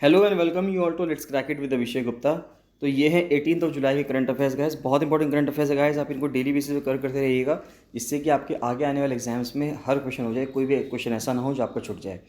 Hello and welcome you all to let's crack it with Abhishek Gupta. तो ये है 18 जुलाई के करंट अफेयर्स गाइस। बहुत इंपॉर्टेंट करंट अफेयर्स है गाइस। आप इनको डेली बेसिस पे करते रहिएगा, जिससे कि आपके आगे आने वाले एग्जाम्स में हर क्वेश्चन हो जाए, कोई भी क्वेश्चन ऐसा ना हो जो आपका छूट जाए।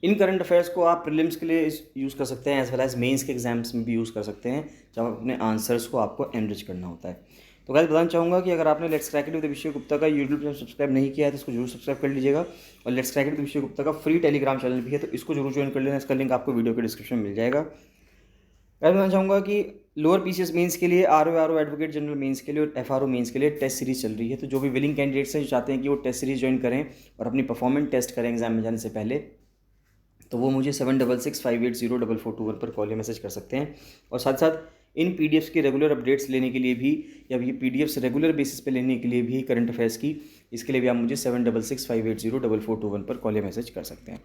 इन करंट अफेयर्स को आप प्रीलिम्स के लिए यूज़ कर सकते हैं, एज वेल एज मेंस के एग्जाम्स में भी यूज़ कर सकते हैं, जब अपने आंसर्स को आपको एनरिच करना होता है। तो गाइस बताना चाहूँगा कि अगर आपने let's crack it with Abhishek Gupta का यूट्यूब चैनल सब्सक्राइब नहीं किया है तो इसको जरूर सब्सक्राइब कर लीजिएगा। और let's crack it with Abhishek Gupta का फ्री टेलीग्राम चैनल भी है, तो इसको जरूर ज्वाइन कर लेना। इसका लिंक आपको वीडियो के डिस्क्रिप्शन में मिल जाएगा। मैं बताना चाहूँगा कि लोअर पीसीएस मेंस के लिए, आरओ एडवोकेट जनरल मेंस के लिए और एफआरओ मेंस के लिए टेस्ट सीरीज चल रही है। तो जो भी विलिंग कैंडिडेट्स हैं, जो चाहते हैं कि वो टेस्ट सीरीज ज्वाइन करें और अपनी परफॉर्मेंस टेस्ट करें एग्जाम में जाने से पहले, तो वो मुझे 7665804421 पर कॉल या मैसेज कर सकते हैं। और साथ साथ इन पीडीएफ्स के रेगुलर अपडेट्स लेने के लिए भी, या ये पीडीएफ्स रेगुलर बेसिस पे लेने के लिए भी करंट अफेयर्स की, इसके लिए भी आप मुझे 7665804421 पर कॉल या मैसेज कर सकते हैं।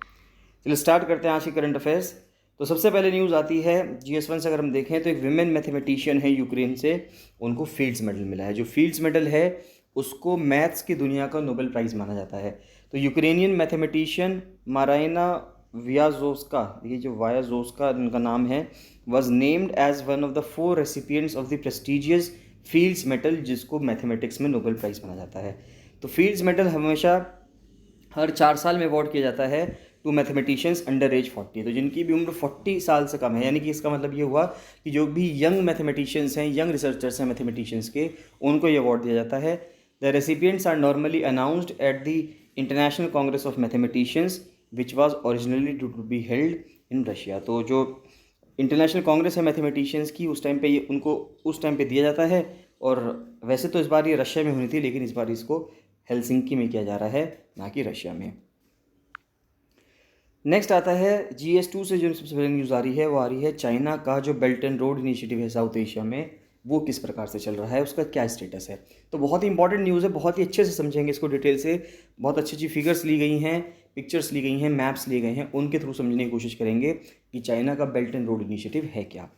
चलिए स्टार्ट करते हैं आज की करंट अफेयर्स। तो सबसे पहले न्यूज़ आती है GS1 से। अगर हम देखें तो एक विमेन मैथमेटिशियन है यूक्रेन से, उनको फील्ड्स मेडल मिला है। जो फील्ड्स मेडल है उसको मैथ्स की दुनिया का नोबेल प्राइज़ माना जाता है। तो यूक्रेनियन मैथमेटिशियन माराइना वियाजोस्का, ये जो वायाजोस्का इनका नाम है, was named as one of the 4 recipients of the prestigious fields medal, जिसको मैथमेटिक्स में नोबेल प्राइज़ माना जाता है। तो फील्ड्स मेडल हमेशा हर 4 साल में अवार्ड किया जाता है टू मैथमेटिशियंस अंडर एज 40। तो जिनकी भी उम्र 40 साल से कम है, यानी कि इसका मतलब ये हुआ कि जो भी यंग मैथमेटिशियंस हैं, यंग रिसर्चर्स हैं मैथमेटिशियंस के, उनको ये अवार्ड दिया जाता है। The recipients are normally announced at the international congress of mathematicians which was originally to be held in Russia. तो जो इंटरनेशनल कांग्रेस है मैथमेटिशियंस की, उस टाइम पे ये उनको उस टाइम पे दिया जाता है। और वैसे तो इस बार ये रशिया में होनी थी, लेकिन इस बार इसको हेलसिंकी में किया जा रहा है, ना कि रशिया में। नेक्स्ट आता है GS2 से। जो सबसे पहले न्यूज़ आ रही है वो आ रही है चाइना का जो बेल्ट एंड रोड इनिशिएटिव है साउथ एशिया में, वो किस प्रकार से चल रहा है, उसका क्या स्टेटस है। तो बहुत ही इंपॉर्टेंट न्यूज़ है, बहुत ही अच्छे से समझेंगे इसको डिटेल से। बहुत अच्छी अच्छी फिगर्स ली गई हैं, पिक्चर्स ली गई हैं, मैप्स लिए गए हैं, उनके थ्रू समझने की कोशिश करेंगे कि चाइना का बेल्ट एंड रोड इनिशिएटिव है क्या।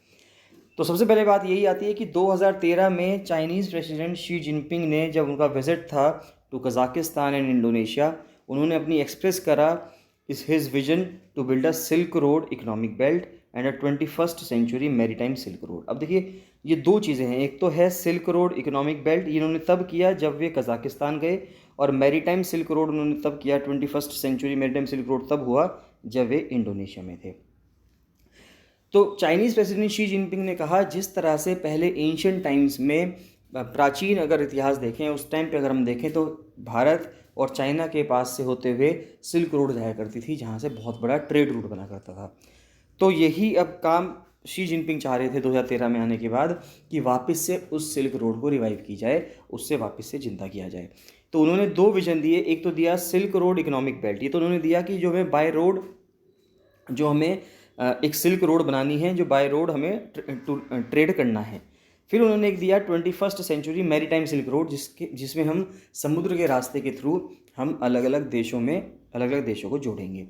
तो सबसे पहले बात यही आती है कि 2013 में चाइनीज़ प्रेसिडेंट शी जिनपिंग ने, जब उनका विजिट था टू कजाकिस्तान एंड इंडोनेशिया, उन्होंने अपनी एक्सप्रेस करा इस his vision to build a silk road economic belt and a 21st century maritime silk road. अब देखिए, ये दो चीज़ें हैं। एक तो है सिल्क रोड इकोनॉमिक बेल्ट, इन्होंने तब किया जब वे कजाकिस्तान गए, और मैरीटाइम सिल्क रोड उन्होंने तब किया, 21st century maritime silk road तब हुआ जब वे इंडोनेशिया में थे। तो चाइनीज़ प्रेसिडेंट शी जिनपिंग ने कहा, जिस तरह से पहले एंशियंट टाइम्स में, प्राचीन अगर इतिहास देखें उस टाइम पे अगर हम देखें, तो भारत और चाइना के पास से होते हुए सिल्क रोड जाया करती थी, जहाँ से बहुत बड़ा ट्रेड रूट बना करता था। तो यही अब काम शी जिनपिंग चाह रहे थे 2013 में आने के बाद, कि वापस से उस सिल्क रोड को रिवाइव की जाए, उससे वापस से जिंदा किया जाए। तो उन्होंने दो विजन दिए। एक तो दिया सिल्क रोड इकोनॉमिक बेल्ट, ये तो उन्होंने दिया कि जो हमें बाय रोड, जो हमें एक सिल्क रोड बनानी है, जो बाय रोड हमें ट्रेड करना है। फिर उन्होंने एक दिया 21st century maritime silk road, जिसमें हम समुद्र के रास्ते के थ्रू हम अलग अलग देशों को जोड़ेंगे,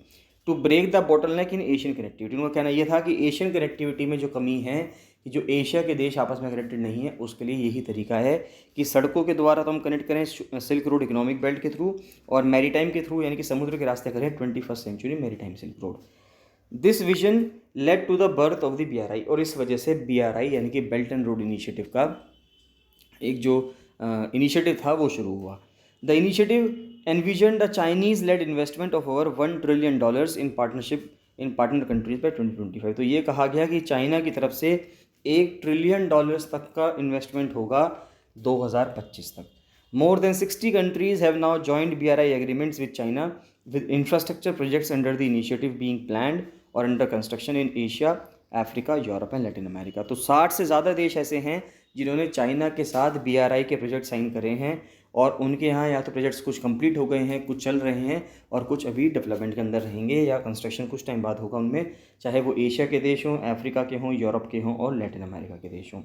to break the bottleneck in Asian connectivity. उनका कहना यह था कि एशियन कनेक्टिविटी में जो कमी है, कि जो एशिया के देश आपस में कनेक्टेड नहीं है, उसके लिए यही तरीका है कि सड़कों के द्वारा तो हम कनेक्ट करें सिल्क रोड इकोनॉमिक बेल्ट के थ्रू, और मैरीटाइम के थ्रू यानी कि समुद्र के रास्ते करें 21st century maritime silk road. This vision led to the birth of the BRI, और इस वजह से BRI यानी कि बेल्ट एंड रोड इनिशिएटिव का एक जो इनिशिएटिव था वो शुरू हुआ। The initiative envisioned a Chinese led investment of over $1 trillion in partnership in partner countries by 2025। तो ये कहा गया कि चाइना की तरफ से $1 ट्रिलियन तक का इन्वेस्टमेंट होगा 2025 तक। More than 60 countries have now joined BRI agreements with China, with infrastructure projects under the initiative being planned or under construction in Asia, Africa, Europe and Latin America. तो 60 से ज़्यादा देश ऐसे हैं जिन्होंने चाइना के साथ BRI के प्रोजेक्ट साइन करे हैं, और उनके यहाँ या तो प्रोजेक्ट्स कुछ कंप्लीट हो गए हैं, कुछ चल रहे हैं, और कुछ अभी डेवलपमेंट के अंदर रहेंगे, या कंस्ट्रक्शन कुछ टाइम बाद होगा उनमें, चाहे वो एशिया के देश हों, अफ्रीका के हों, यूरोप के हों, और लैटिन अमेरिका के देश हों।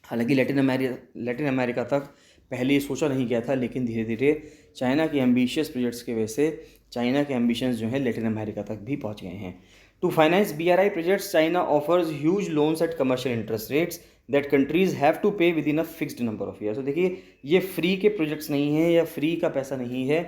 हालांकि लैटिन अमेरिका तक पहले ये सोचा नहीं गया था, लेकिन धीरे धीरे चाइना के एम्बिशियस प्रोजेक्ट्स की वजह से चाइना के एम्बिशंस जो हैं लैटिन अमेरिका तक भी पहुंच गए हैं। To finance BRI projects, China offers huge loans at commercial interest rates that countries have to pay within a fixed number of years. तो देखिए, ये फ्री के प्रोजेक्ट्स नहीं हैं, या फ्री का पैसा नहीं है।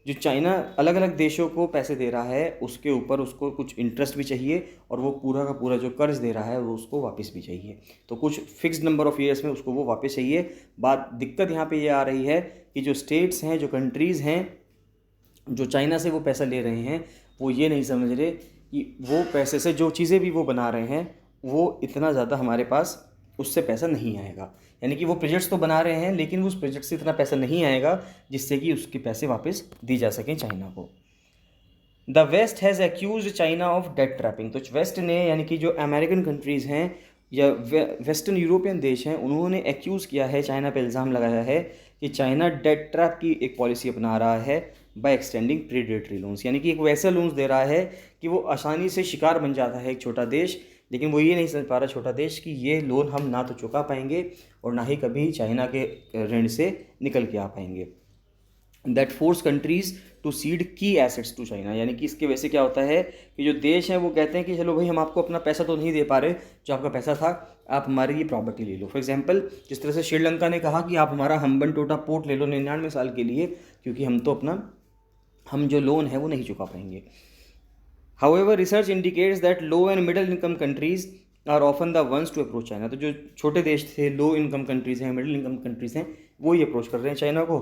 जो चाइना अलग अलग देशों को पैसे दे रहा है उसके ऊपर उसको कुछ इंटरेस्ट भी चाहिए, और वो पूरा का पूरा जो कर्ज दे रहा है वो उसको वापस भी चाहिए। तो कुछ फिक्स्ड नंबर ऑफ ईयर्स में उसको वो वापस चाहिए। दिक्कत यहाँ पे ये आ रही है कि जो स्टेट्स हैं, जो कंट्रीज़ हैं, जो चाइना से वो पैसा ले रहे हैं, वो ये नहीं समझ रहे कि वो पैसे से जो चीज़ें भी वो बना रहे हैं वो इतना ज़्यादा हमारे पास उससे पैसा नहीं आएगा। यानी कि वो प्रोजेक्ट्स तो बना रहे हैं लेकिन उस प्रोजेक्ट से इतना पैसा नहीं आएगा जिससे कि उसके पैसे वापस दी जा सकें चाइना को। The west has accused China of debt trapping. तो वेस्ट ने, यानी कि जो अमेरिकन कंट्रीज़ हैं या वेस्टर्न यूरोपियन देश हैं, उन्होंने एक्यूज़ किया है, चाइना पे इल्ज़ाम लगाया है कि चाइना डेट ट्रैप की एक पॉलिसी अपना रहा है बाय एक्सटेंडिंग प्रीडेटरी लोन्स। यानी कि एक वैसा लोन्स दे रहा है कि वो आसानी से शिकार बन जाता है एक छोटा देश, लेकिन वो ये नहीं समझ पा रहा छोटा देश कि ये लोन हम ना तो चुका पाएंगे और ना ही कभी चाइना के ऋण से निकल के आ पाएंगे। That forces countries to cede key assets to China. यानी कि इसके वजह से क्या होता है कि जो देश हैं वो कहते हैं कि चलो भाई, हम आपको अपना पैसा तो नहीं दे पा रहे, जो आपका पैसा था आप हमारी ये प्रॉपर्टी ले लो। फॉर एग्जांपल, जिस तरह से श्रीलंका ने कहा कि आप हमारा हम्बनटोटा पोर्ट ले लो 99 साल के लिए, क्योंकि हम जो लोन है वो नहीं चुका पाएंगे। However research indicates that low and middle income countries are often the ones to approach China. तो जो छोटे देश थे, लो इनकम कंट्रीज़ हैं, मिडिल इनकम कंट्रीज़ हैं, वो ही अप्रोच कर रहे हैं चाइना को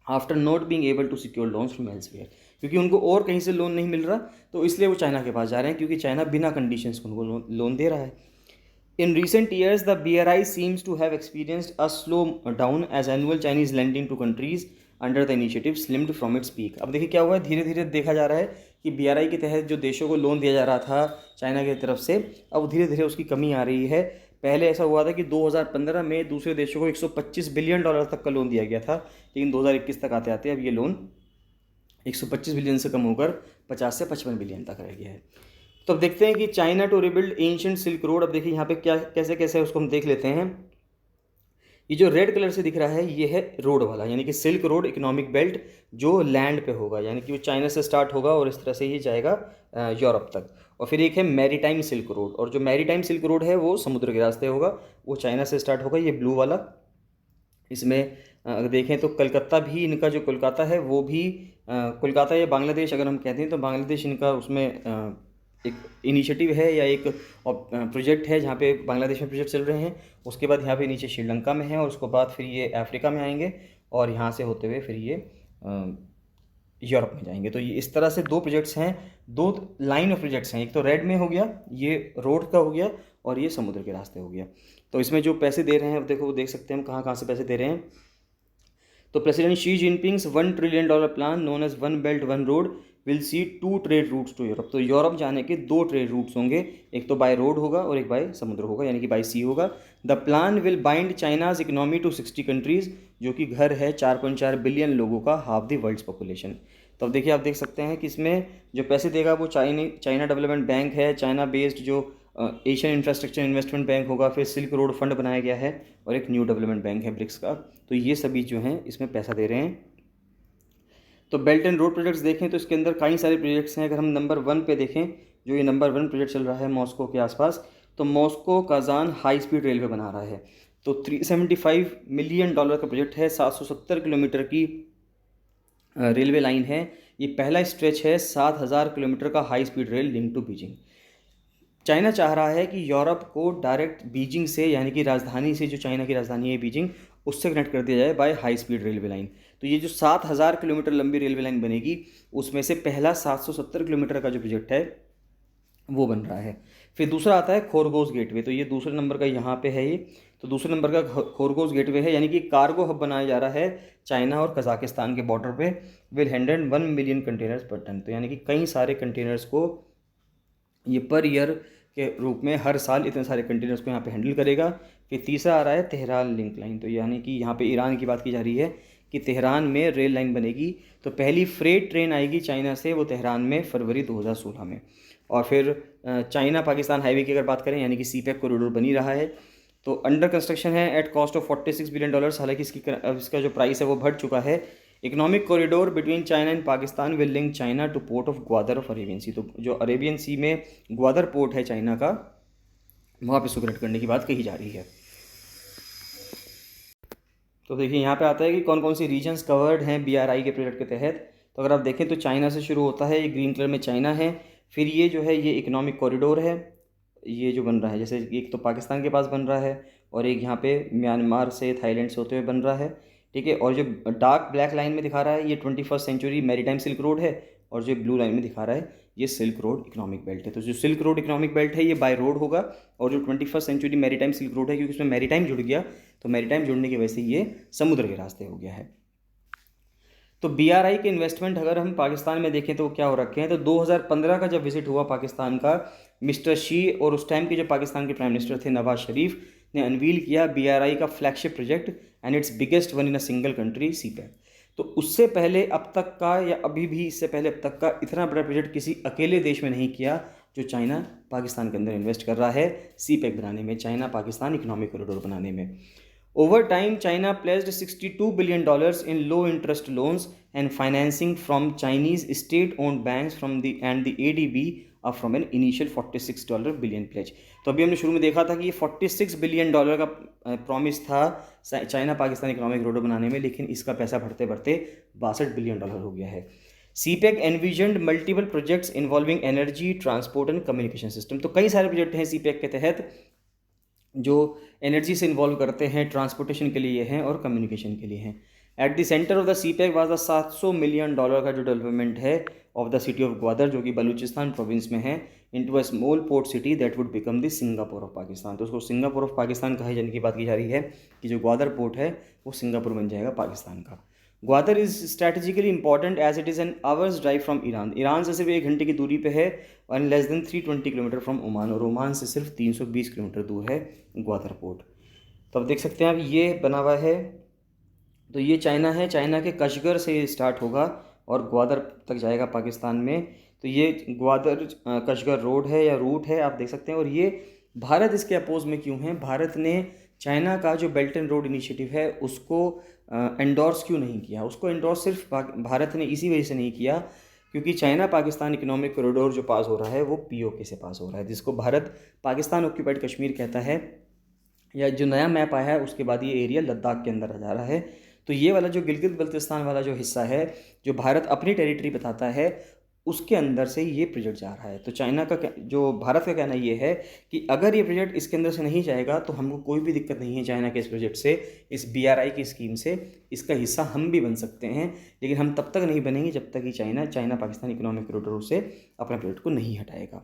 after not being able to secure loans from elsewhere. क्योंकि उनको और कहीं से लोन नहीं मिल रहा, तो इसलिए वो चाइना के पास जा रहे हैं, क्योंकि चाइना बिना कंडीशंस को उनको लोन दे रहा है। In recent years, the BRI seems to have experienced a slow down as annual Chinese lending to countries under the initiative slimmed from its peak। अब देखिए क्या हुआ है, धीरे धीरे देखा जा रहा है कि BRI के तहत जो देशों को लोन दिया जा रहा था चाइना की तरफ से, अब धीरे धीरे उसकी कमी आ रही है। पहले ऐसा हुआ था कि 2015 में दूसरे देशों को 125 बिलियन डॉलर तक का लोन दिया गया था, लेकिन 2021 तक आते आते अब ये लोन 125 बिलियन से कम होकर 50 से 55 बिलियन तक रह गया है। तो अब देखते हैं कि China to rebuild ancient silk road. अब देखिए यहाँ पे क्या कैसे कैसे है उसको हम देख लेते हैं। ये जो रेड कलर से दिख रहा है ये है रोड वाला, यानी कि सिल्क रोड इकोनॉमिक बेल्ट, जो लैंड पे होगा, यानी कि वो चाइना से स्टार्ट होगा और इस तरह से ये जाएगा यूरोप तक। और फिर एक है मैरीटाइम सिल्क रोड, और जो मैरीटाइम सिल्क रोड है वो समुद्र के रास्ते होगा, वो चाइना से स्टार्ट होगा, ये ब्लू वाला। इसमें अगर देखें तो कलकत्ता भी, इनका जो कोलकाता है वो भी कोलकाता या बांग्लादेश अगर हम कहते हैं तो बांग्लादेश इनका उसमें एक इनिशिएटिव है या एक प्रोजेक्ट है जहाँ पे बांग्लादेश में प्रोजेक्ट चल रहे हैं। उसके बाद यहाँ पे नीचे श्रीलंका में है, और उसके बाद फिर ये अफ्रीका में आएंगे और यहाँ से होते हुए फिर ये यूरोप में जाएंगे। तो ये इस तरह से दो प्रोजेक्ट्स हैं, दो लाइन ऑफ प्रोजेक्ट्स हैं। एक तो रेड में हो गया, ये रोड का हो गया, और ये समुद्र के रास्ते हो गया। तो इसमें जो पैसे दे रहे हैं, देखो वो देख सकते हैं हम कहाँ कहाँ से पैसे दे रहे हैं। तो president Xi Jinping's $1 trillion plan known as one belt one road will see 2 trade routes to Europe. तो यूरोप जाने के 2 ट्रेड रूट्स होंगे, एक तो बाय रोड होगा और एक बाय समुद्र होगा, यानी कि बाय सी होगा। The plan will bind China's economy to 60 countries, जो कि घर है 4.4 बिलियन लोगों का, हाफ द वर्ल्ड्स पॉपुलेशन। तो अब देखिए, आप देख सकते हैं कि इसमें जो पैसे देगा वो चाइना डेवलपमेंट बैंक है, चाइना बेस्ड जो एशियन इंफ्रास्ट्रक्चर इन्वेस्टमेंट बैंक होगा, फिर सिल्क रोड फंड बनाया गया है, और एक न्यू डेवलपमेंट बैंक है ब्रिक्स का। तो ये सभी जो हैं इसमें पैसा दे रहे हैं। तो बेल्ट एंड रोड प्रोजेक्ट्स देखें तो इसके अंदर कई सारे प्रोजेक्ट्स हैं। अगर हम नंबर 1 पे देखें, जो ये नंबर 1 प्रोजेक्ट चल रहा है मॉस्को के आसपास, तो Moscow Kazan high speed railway बना रहा है। तो $375 मिलियन का प्रोजेक्ट है, 770 किलोमीटर की रेलवे लाइन है। ये पहला स्ट्रेच है 7000 किलोमीटर का high speed rail link to Beijing. China चाह रहा है कि यूरोप को डायरेक्ट बीजिंग से, यानी कि राजधानी से, जो चाइना की राजधानी है बीजिंग, उससे कनेक्ट कर दिया जाए by high speed railway line. तो ये जो 7000 किलोमीटर लंबी रेलवे लाइन बनेगी, उसमें से पहला 770 किलोमीटर का जो प्रोजेक्ट है वो बन रहा है। फिर दूसरा आता है खोरगोज गेटवे। तो ये दूसरे नंबर का यहाँ पे है ये। तो दूसरे नंबर का खोरगोज गेटवे है, यानी कि कार्गो हब बनाया जा रहा है चाइना और कजाकिस्तान के बॉर्डर पे। विल हैंडल 1 मिलियन कंटेनर्स पर टन। तो यानी कि कई सारे कंटेनर्स को ये पर ईयर के रूप में हर साल इतने सारे कंटेनर्स को यहाँ पे हैंडल करेगा। फिर तीसरा आ रहा है तेहरान लिंक लाइन। तो यानी कि यहाँ पे ईरान की बात की जा रही है कि तेहरान में रेल लाइन बनेगी। तो पहली फ्रेट ट्रेन आएगी चाइना से, वो तेहरान में फरवरी 2016 में। और फिर चाइना पाकिस्तान हाईवे की अगर बात करें, यानी कि सीपैक कॉरिडोर बनी रहा है, तो अंडर कंस्ट्रक्शन है एट कॉस्ट ऑफ $46 बिलियन। हालांकि इसका जो प्राइस है वो बढ़ चुका है। Economic corridor between China and Pakistan will link China to port of Gwadar of Arabian sea. तो जो अरेबियन सी में ग्वादर पोर्ट है चाइना का, वहाँ पे इसको कनेक्ट करने की बात कही जा रही है। तो देखिए यहाँ पे आता है कि कौन कौन सी रीजन्स कवर्ड हैं BRI के प्रोजेक्ट के तहत। तो अगर आप देखें तो चाइना से शुरू होता है, ये ग्रीन कलर में चाइना है, फिर ये जो है ये इकोनॉमिक कॉरिडोर है, ये जो बन रहा है, जैसे एक तो पाकिस्तान के पास बन रहा है और एक यहाँ पे म्यांमार से थाईलैंड से होते हुए बन रहा है, ठीक है। और जो डार्क ब्लैक लाइन में दिखा रहा है ये 21st century maritime silk road है, और जो ब्लू लाइन में दिखा रहा है ये सिल्क रोड इकोनॉमिक बेल्ट है। तो जो सिल्क रोड इकोनॉमिक बेल्ट है ये बाय रोड होगा, और जो 21st century maritime silk road है क्योंकि उसमें मैरीटाइम जुड़ गया, तो मैरीटाइम जुड़ने की वजह से ये समुद्र के रास्ते हो गया है। तो BRI के इन्वेस्टमेंट अगर हम पाकिस्तान में देखें तो क्या हो रखे हैं, तो 2015 का जब विजिट हुआ पाकिस्तान का मिस्टर शी, और उस टाइम के जो पाकिस्तान के प्राइम मिनिस्टर थे नवाज शरीफ ने अनवील किया BRI का flagship project and it's biggest one in a single country, CPEC। तो उससे पहले अब तक का, या अभी भी इससे पहले अब तक का इतना बड़ा प्रोजेक्ट किसी अकेले देश में नहीं किया जो चाइना पाकिस्तान के अंदर इन्वेस्ट कर रहा है CPEC बनाने में, चाइना पाकिस्तान इकोनॉमिक कॉरिडोर बनाने में। Over time, China pledged $62 billion in low-interest loans and financing from Chinese state-owned banks and the ADB up from an initial $46 billion pledge। तो अभी हमने शुरू में देखा था कि ये $46 बिलियन का प्रॉमिस था चाइना पाकिस्तान इकोनॉमिक कॉरिडोर बनाने में, लेकिन इसका पैसा बढ़ते बढ़ते $62 बिलियन हो गया है। CPEC envisioned multiple projects involving energy, transport and communication system। तो कई सारे प्रोजेक्ट हैं CPEC के तहत जो एनर्जी से इन्वॉल्व करते हैं, ट्रांसपोर्टेशन के लिए हैं और कम्युनिकेशन के लिए हैं। At the centre of the CPEC was the $700 million का जो डेवलपमेंट है of the city of Gwadar, जो कि बलूचिस्तान प्रोविंस में है, into a small port city that would become the Singapore of Pakistan. तो उसको सिंगापुर ऑफ पाकिस्तान कहे जाने की बात की जा रही है कि जो ग्वादर पोर्ट है वो सिंगापुर बन जाएगा पाकिस्तान का। Gwadar is strategically important as it is an hour's drive from Iran. Iran से सिर्फ 1 घंटे की दूरी पे है, और less than 320 kilometre from Oman, और ओमान से सिर्फ 320 किलोमीटर दूर है ग्वादर पोर्ट। तो अब देख सकते हैं, अब ये बना हुआ है, तो ये चाइना है, चाइना के कशगर से स्टार्ट होगा और ग्वादर तक जाएगा पाकिस्तान में। तो ये ग्वादर कशगर रोड है या रूट है, आप देख सकते हैं। और ये भारत इसके अपोज में क्यों है, भारत ने चाइना का जो बेल्ट एंड रोड इनिशिएटिव है उसको एंडोर्स क्यों नहीं किया। उसको एंडोर्स सिर्फ भारत ने इसी वजह से नहीं किया क्योंकि चाइना पाकिस्तान इकोनॉमिक कॉरिडोर जो पास हो रहा है वो POK से पास हो रहा है, जिसको भारत पाकिस्तान ऑक्यूपाइड कश्मीर कहता है, या जो नया मैप आया है उसके बाद ये एरिया लद्दाख के अंदर आ जा रहा है। तो ये वाला जो गिलगित बल्तिस्तान वाला जो हिस्सा है जो भारत अपनी टेरिटरी बताता है, उसके अंदर से ये प्रोजेक्ट जा रहा है। तो चाइना का जो भारत का कहना ये है कि अगर ये प्रोजेक्ट इसके अंदर से नहीं जाएगा तो हमको कोई भी दिक्कत नहीं है चाइना के इस प्रोजेक्ट से, इस BRI की स्कीम से इसका हिस्सा हम भी बन सकते हैं, लेकिन हम तब तक नहीं बनेंगे जब तक कि चाइना पाकिस्तान इकोनॉमिक कॉरिडोर से अपने प्रोजेक्ट को नहीं हटाएगा।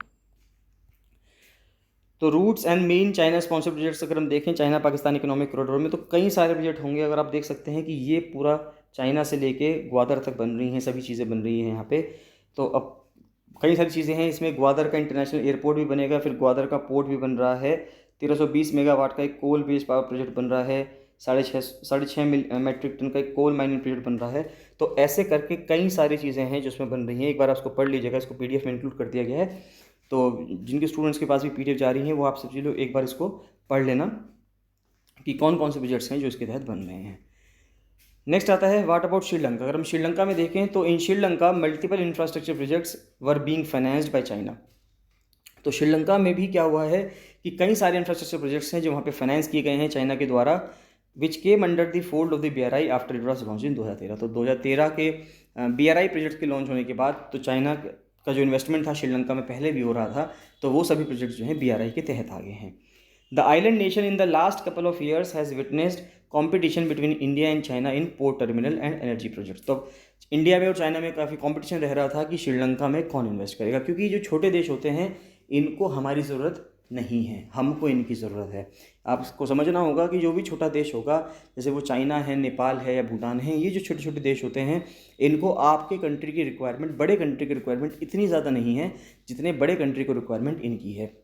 तो routes and main China sponsor projects अगर हम देखें चाइना पाकिस्तान इकोनॉमिक कॉरिडोर में, तो कई सारे प्रोजेक्ट होंगे। अगर आप देख सकते हैं कि ये पूरा चाइना से लेके ग्वादर तक बन रही हैं, सभी चीज़ें बन रही हैं यहाँ पे। तो अब कई सारी चीज़ें हैं इसमें, ग्वादर का इंटरनेशनल एयरपोर्ट भी बनेगा, फिर ग्वादर का पोर्ट भी बन रहा है, 1320 मेगावाट का एक कोल बेस्ड पावर प्रोजेक्ट बन रहा है, 6.5 मेट्रिक टन का एक कोल माइनिंग प्रोजेक्ट बन रहा है। तो ऐसे करके कई सारी चीज़ें हैं जो उसमें बन रही हैं। एक बार आपको पढ़ लीजिएगा, इसको PDF में इंक्लूड कर दिया गया है, तो जिनके स्टूडेंट्स के पास भी PDF जा रही हैं वो आप सब लोग एक बार इसको पढ़ लेना कि कौन कौन से प्रोजेक्ट्स हैं जो इसके तहत बन रहे हैं। नेक्स्ट आता है व्हाट अबाउट श्रीलंका। अगर हम श्रीलंका में देखें तो in Sri Lanka multiple infrastructure projects were being financed by China. तो श्रीलंका में भी क्या हुआ है कि कई सारे इंफ्रास्ट्रक्चर प्रोजेक्ट्स हैं जो वहाँ पे फाइनेंस किए गए हैं चाइना के द्वारा, which came under the fold of the BRI after it was launch in 2013। तो 2013 के BRI प्रोजेक्ट के लॉन्च होने के बाद तो चाइना का जो इन्वेस्टमेंट था श्रीलंका में पहले भी हो रहा था, तो वो सभी प्रोजेक्ट्स जो हैं BRI के तहत आ गए हैं। The island nation in the last couple of years has witnessed competition between India and China in port terminal and energy projects. तो इंडिया में और चाइना में काफ़ी कंपटीशन रह रहा था कि श्रीलंका में कौन इन्वेस्ट करेगा, क्योंकि जो छोटे देश होते हैं इनको हमारी ज़रूरत नहीं है, हमको इनकी ज़रूरत है। आपको समझना होगा कि जो भी छोटा देश होगा, जैसे वो चाइना है, नेपाल है या भूटान है, ये जो छोटे छोटे देश होते हैं इनको आपके कंट्री की रिक्वायरमेंट, बड़े कंट्री की रिक्वायरमेंट इतनी ज़्यादा नहीं है जितने बड़े कंट्री को रिक्वायरमेंट इनकी है।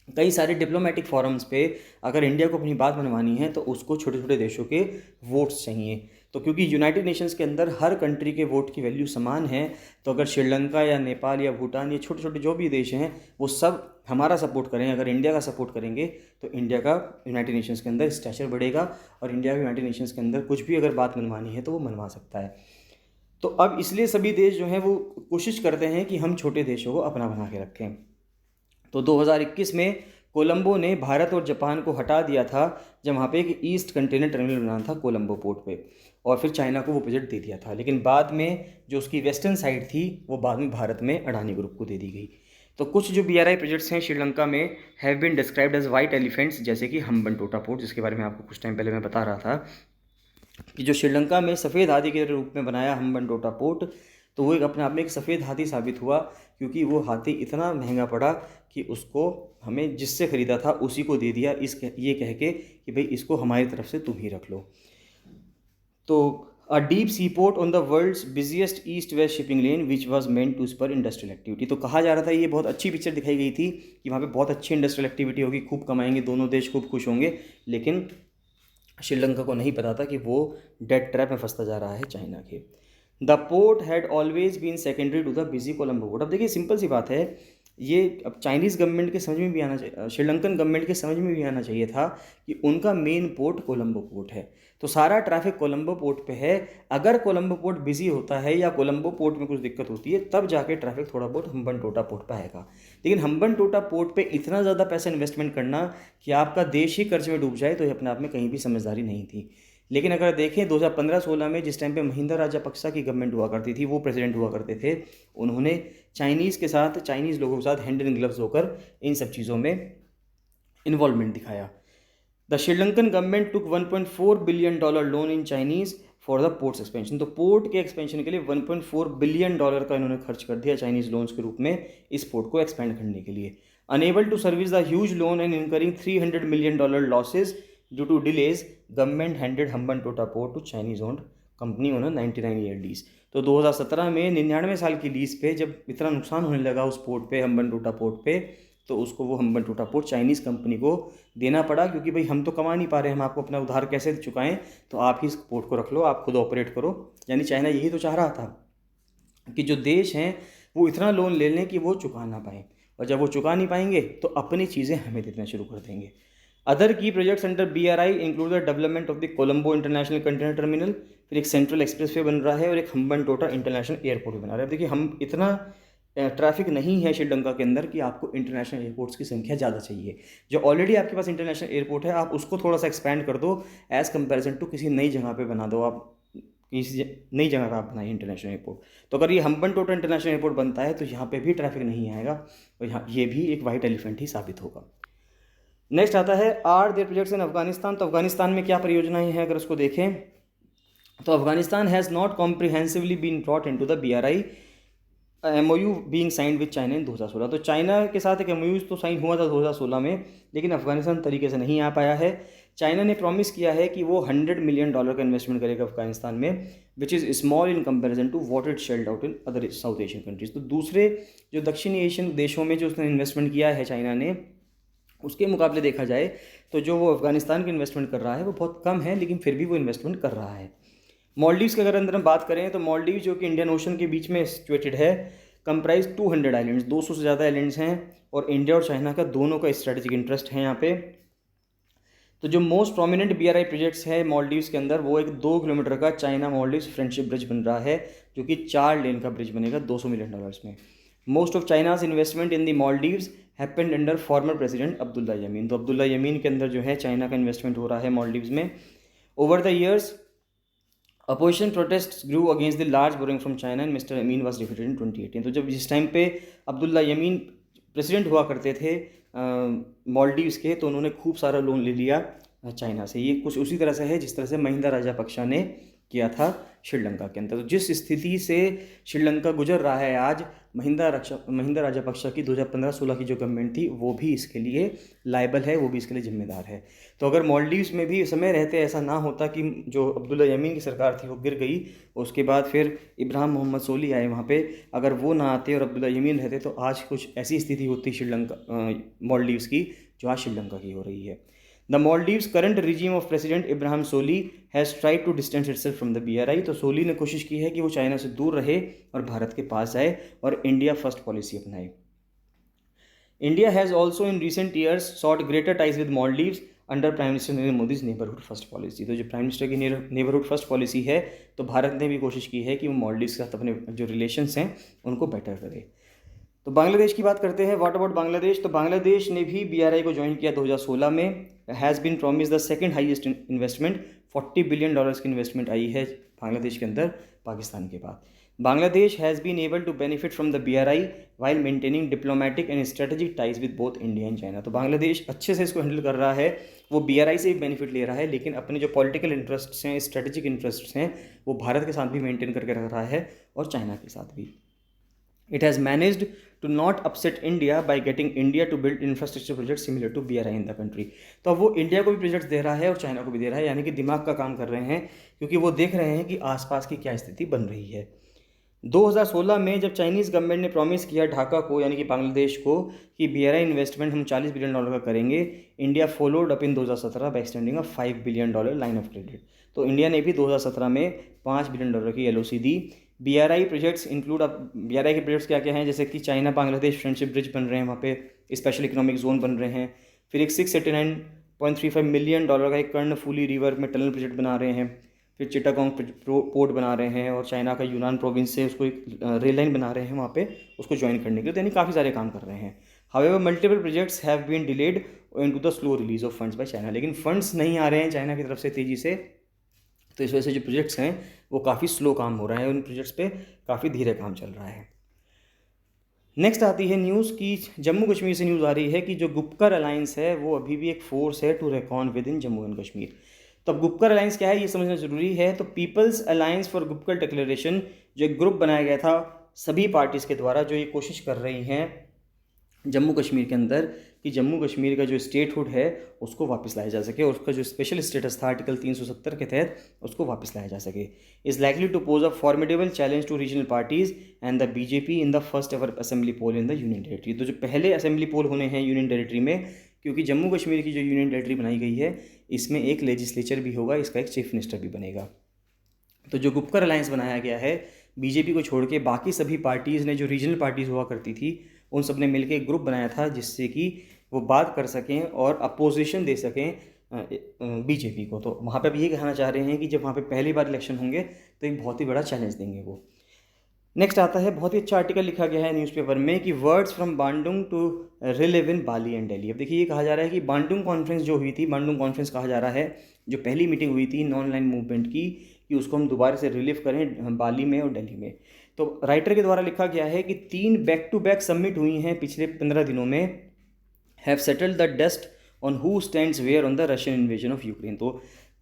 कई सारे डिप्लोमेटिक फोरम्स पे अगर इंडिया को अपनी बात मनवानी है तो उसको छोटे छोटे देशों के वोट्स चाहिए। तो क्योंकि यूनाइटेड नेशंस के अंदर हर कंट्री के वोट की वैल्यू समान है, तो अगर श्रीलंका या नेपाल या भूटान या छोटे छोटे जो भी देश हैं वो सब हमारा सपोर्ट करें, अगर इंडिया का सपोर्ट करेंगे तो इंडिया का यूनाइटेड नेशंस के अंदर स्टैचर बढ़ेगा और इंडिया को यूनाइटेड नेशंस के अंदर कुछ भी अगर बात मनवानी है तो वो मनवा सकता है। तो अब इसलिए सभी देश जो हैं वो कोशिश करते हैं कि हम छोटे देशों को अपना बना के रखें। तो 2021 में कोलंबो ने भारत और जापान को हटा दिया था जब वहाँ पे एक ईस्ट कंटेनर टर्मिनल बनाना था कोलंबो पोर्ट पे, और फिर चाइना को वो प्रोजेक्ट दे दिया था। लेकिन बाद में जो उसकी वेस्टर्न साइड थी वो बाद में भारत में अडानी ग्रुप को दे दी गई। तो कुछ जो BRI प्रोजेक्ट्स हैं श्रीलंका में have been described as white elephants, जैसे कि हम्बनटोटा पोर्ट, जिसके बारे में आपको कुछ टाइम पहले मैं बता रहा था कि जो श्रीलंका में सफ़ेद हाथी के रूप में बनाया हम्बनटोटा पोर्ट, तो वो एक अपने आप में एक सफ़ेद हाथी साबित हुआ, क्योंकि वो हाथी इतना महंगा पड़ा कि उसको हमें जिससे ख़रीदा था उसी को दे दिया, ये कह के कि भाई इसको हमारी तरफ से तुम ही रख लो। तो a deep sea port on the world's busiest east west shipping lane which was meant to spur industrial activity. तो कहा जा रहा था, ये बहुत अच्छी पिक्चर दिखाई गई थी कि वहाँ पे बहुत अच्छी इंडस्ट्रियल एक्टिविटी होगी, खूब कमाएंगे, दोनों देश खूब खुश होंगे। लेकिन श्रीलंका को नहीं पता था कि वो डेड ट्रैप में फंसता जा रहा है चाइना के। The port had always been secondary to the busy Colombo port. अब देखिए सिंपल सी बात है, ये अब चाइनीज़ गवर्नमेंट के समझ में भी आना चाहिए, श्रीलंकन गवर्नमेंट के समझ में भी आना चाहिए था कि उनका मेन पोर्ट कोलंबो पोर्ट है, तो सारा ट्रैफिक कोलंबो पोर्ट पे है। अगर कोलंबो पोर्ट बिजी होता है या कोलंबो पोर्ट में कुछ दिक्कत होती है, तब जाके ट्रैफिक थोड़ा बहुत हम्बनटोटा पोर्ट पे आएगा। लेकिन हम्बनटोटा पोर्ट पे इतना ज़्यादा पैसा इन्वेस्टमेंट करना कि आपका देश ही कर्ज में डूब जाए, तो ये अपने आप में कहीं भी समझदारी नहीं थी। लेकिन अगर देखें 2015-16 में जिस टाइम पे महिंदा राजापक्सा की गवर्नमेंट हुआ करती थी, वो प्रेसिडेंट हुआ करते थे, उन्होंने चाइनीज़ लोगों के साथ हैंड इन ग्लव्स होकर इन सब चीज़ों में इन्वॉल्वमेंट दिखाया। The Sri Lankan government took $1.4 billion loan in Chinese for the ports expansion. तो पोर्ट के एक्सपेंशन के लिए $1.4 बिलियन का इन्होंने खर्च कर दिया चाइनीज़ लोन्स के रूप में इस पोर्ट को एक्सपेंड करने के लिए। Unable to service the huge loan and incurring $300 million losses due to delays, government handed Hambantota port to Chinese owned company on 99 year lease. तो 2017 में 99 साल की लीज पे जब इतना नुकसान होने लगा उस पोर्ट पे, हम्बनटोटा पोर्ट पे, तो उसको वो हम्बनटोटा पोर्ट चाइनीज़ कंपनी को देना पड़ा, क्योंकि भाई हम तो कमा नहीं पा रहे, हम आपको अपना उधार कैसे चुकाएं, तो आप ही इस पोर्ट को रख लो, आप खुद ऑपरेट करो। यानी चाइना यही तो चाह रहा था कि जो देश हैं वो इतना लोन ले लें कि वो चुका ना पाएँ, और जब वो चुका नहीं पाएंगे तो अपनी चीज़ें हमें देना शुरू कर देंगे। अदर की projects under BRI include the development of the Colombo international container terminal, फिर एक सेंट्रल एक्सप्रेसवे बन रहा है और एक हम्बनटोटा इंटरनेशनल एयरपोर्ट भी बना रहा है। अब देखिए, हम इतना ट्रैफिक नहीं है श्रीलंका के अंदर कि आपको इंटरनेशनल एयरपोर्ट्स की संख्या ज़्यादा चाहिए। जो ऑलरेडी आपके पास इंटरनेशनल एयरपोर्ट है, आप उसको थोड़ा सा एक्सपैंड कर दो एज़ कंपेरिजन टू किसी नई जगह पे बना दो, आप किसी नई जगह का आप बनाइए इंटरनेशनल एयरपोर्ट। तो अगर ये हम्बनटोटा इंटरनेशनल एयरपोर्ट बनता है तो यहाँ पे भी ट्रैफिक नहीं आएगा, और यहाँ ये भी एक वाइट एलिफेंट ही साबित होगा। नेक्स्ट आता है are there projects in Afghanistan. तो अफगानिस्तान में क्या परियोजनाएं हैं अगर उसको देखें, तो Afghanistan has not comprehensively been brought into the BRI MOU being signed with China in 2016। तो चाइना के साथ एक MOU तो साइन हुआ था 2016 में, लेकिन अफगानिस्तान तरीके से नहीं आ पाया है। चाइना ने प्रॉमिस किया है कि वो $100 मिलियन का इन्वेस्टमेंट करेगा अफगानिस्तान में, which is small in comparison to what it shelled out in other South Asian countries. तो दूसरे जो दक्षिणी एशियन देशों में जो उसने इन्वेस्टमेंट किया है चाइना ने, उसके मुकाबले देखा जाए तो जो वो अफगानिस्तान की इन्वेस्टमेंट कर रहा है वो बहुत कम है, लेकिन फिर भी वो इन्वेस्टमेंट कर रहा है। मालदीव्स के अगर अंदर हम बात करें, तो मालदीव जो कि इंडियन ओशन के बीच में सिचुएटेड है, कंप्राइज 200 आइलैंड्स, 200 से ज़्यादा आइलैंड्स हैं, और इंडिया और चाइना का दोनों का स्ट्रेटेजिक इंटरेस्ट है यहाँ पे। तो जो मोस्ट प्रोमिनेंट BRI प्रोजेक्ट्स है मालदीव्स के अंदर, वो एक 2 किलोमीटर का चाइना मालदीव्स फ्रेंडशिप ब्रिज बन रहा है, जो कि 4 लेन का ब्रिज बनेगा $200 मिलियन में। Most of China's investment in the Maldives happened under former president Abdullah Yamin. तो अब्दुल्ला यमीन के अंदर जो है चाइना का इन्वेस्टमेंट हो रहा है मालदीव्स में। Over the years opposition protest grew against the large borrowing from China and mister Yameen was defeated in 2018। तो जब जिस टाइम पे अब्दुल्ला यमीन प्रेसिडेंट हुआ करते थे मालदीव्स के, तो उन्होंने खूब सारा लोन ले लिया चाइना से। ये कुछ उसी तरह से है जिस तरह से महिंदा राजापक्सा ने किया था श्रीलंका के अंदर। तो जिस स्थिति से श्रीलंका गुजर रहा है आज, महिंदा राजापक्सा की 2015-16 की जो गवर्नमेंट थी, वो भी इसके लिए लायबल है, वो भी इसके लिए जिम्मेदार है। तो अगर मालदीव्स में भी समय रहते ऐसा ना होता कि जो अब्दुल्ला यमीन की सरकार थी वो गिर गई, उसके बाद फिर इब्राहिम मोहम्मद सोली आए वहाँ पे, अगर वो ना आते और अब्दुल्ला यमीन रहते, तो आज कुछ ऐसी स्थिति होती मालदीव्स की जो आज श्रीलंका की हो रही है। The Maldives current regime of President Ibrahim Soli has tried to distance itself from the BRI। तो सोली ने कोशिश की है कि वो चाइना से दूर रहे और भारत के पास जाए और इंडिया फर्स्ट पॉलिसी अपनाए। India has also in recent years sought greater ties with Maldives under prime minister Narendra Modi's neighbourhood first policy. तो जो प्राइम मिनिस्टर की नेबरहुड फर्स्ट पॉलिसी है, तो भारत ने भी कोशिश की है कि वो मालदीव्स के साथ अपने जो रिलेशंस हैं उनको बेटर करे। तो बांग्लादेश की बात करते हैं। What about Bangladesh? तो बांग्लादेश ने भी BRI को ज्वाइन किया 2016 में। Has been promise the second highest investment, $40 billion की इन्वेस्टमेंट आई है बांग्लादेश के अंदर पाकिस्तान के बाद। Bangladesh has been able to benefit from the BRI while maintaining diplomatic and strategic ties with both India and China. तो बांग्लादेश अच्छे से इसको हैंडल कर रहा है, वो BRI से भी बेनिफिट ले रहा है, लेकिन अपने जो पॉलिटिकल इंटरेस्ट्स हैं, स्ट्रेटेजिक इंटरेस्ट्स हैं, वो भारत के साथ भी मेंटेन करके रख रहा है और चाइना के साथ भी। It has managed to not upset India by getting India to build infrastructure projects similar to BRI in the country। तो अब वो इंडिया को भी प्रोजेक्ट्स दे रहा है और चाइना को भी दे रहा है, यानी कि दिमाग का काम कर रहे हैं, क्योंकि वो देख रहे हैं कि आसपास की क्या स्थिति बन रही है। 2016 में जब चाइनीज़ गवर्नमेंट ने प्रॉमिस किया ढाका को, यानी कि बांग्लादेश को, कि BRI इन्वेस्टमेंट हम $40 बिलियन का करेंगे, India followed up in 2017 by extending a $5 billion line of credit. तो इंडिया ने भी 2017 में $5 बिलियन की LOC दी। BRI प्रोजेक्ट्स इंक्लूड, अब BRI के प्रोजेक्ट्स क्या क्या हैं, जैसे कि चाइना बांग्लादेश फ्रेंडशिप ब्रिज बन रहे हैं, वहाँ पे स्पेशल इकोनॉमिक जोन बन रहे हैं। फिर एक $689.35 मिलियन का एक कर्णफूली रिवर में टनल प्रोजेक्ट बना रहे हैं। फिर चिटागोंग पोर्ट बना रहे हैं, और चाइना का यूनान प्रोविंस से उसको एक रेल लाइन बना रहे हैं वहाँ पे, उसको ज्वाइन करने के लिए। तो यानी काफ़ी सारे काम कर रहे हैं। However multiple projects have been delayed into the slow release of funds by China. लेकिन फंड्स नहीं आ रहे हैं चाइना की तरफ से तेज़ी से, तो इस वजह से जो प्रोजेक्ट्स हैं वो काफ़ी स्लो काम हो रहा है, उन प्रोजेक्ट्स पे काफ़ी धीरे काम चल रहा है। नेक्स्ट आती है न्यूज़ की जम्मू कश्मीर से न्यूज़ आ रही है कि जो गुपकर अलायंस है वो अभी भी एक फोर्स है to reckon with in Jammu and Kashmir. तो अब गुपकर अलायंस क्या है ये समझना ज़रूरी है। तो people's alliance for Gupkar declaration, जो एक ग्रुप बनाया गया था सभी पार्टीज़ के द्वारा, जो ये कोशिश कर रही हैं जम्मू कश्मीर के अंदर कि जम्मू कश्मीर का जो स्टेटहुड है उसको वापस लाया जा सके, और उसका जो स्पेशल स्टेटस था आर्टिकल 370 के तहत उसको वापस लाया जा सके, is likely to pose a formidable challenge to regional parties and the BJP in the first ever assembly poll in the union territory. तो जो पहले असेंबली पोल होने हैं यूनियन टेरेटरी में, क्योंकि जम्मू कश्मीर की जो यूनियन टेरेटरी बनाई गई है इसमें एक लेजिस्लेचर भी होगा, इसका एक चीफ मिनिस्टर भी बनेगा। तो जो गुपकर अलायंस बनाया गया है BJP को छोड़ के बाकी सभी पार्टीज़ ने, जो रीजनल पार्टीज़ हुआ करती थी, उन सब ने मिलकर एक ग्रुप बनाया था जिससे कि वो बात कर सकें और अपोजिशन दे सकें BJP को। तो वहाँ पे अब ये कहना चाह रहे हैं कि जब वहाँ पे पहली बार इलेक्शन होंगे तो एक बहुत ही बड़ा चैलेंज देंगे वो। नेक्स्ट आता है, बहुत ही अच्छा आर्टिकल लिखा गया है न्यूज़पेपर में कि words from Bandung to relive in Bali and Delhi. अब देखिए ये कहा जा रहा है कि बांडुंग कॉन्फ्रेंस जो हुई थी, बांडुंग कॉन्फ्रेंस कहा जा रहा है, जो पहली मीटिंग हुई थी नॉन लाइन मूवमेंट की, कि उसको हम दोबारा से रिलीव करें बाली में और दिल्ली में। तो राइटर के द्वारा लिखा गया है कि 3 बैक टू बैक समिट हुई हैं पिछले 15 दिनों में, have settled the dust on who stands where on the Russian invasion of Ukraine. तो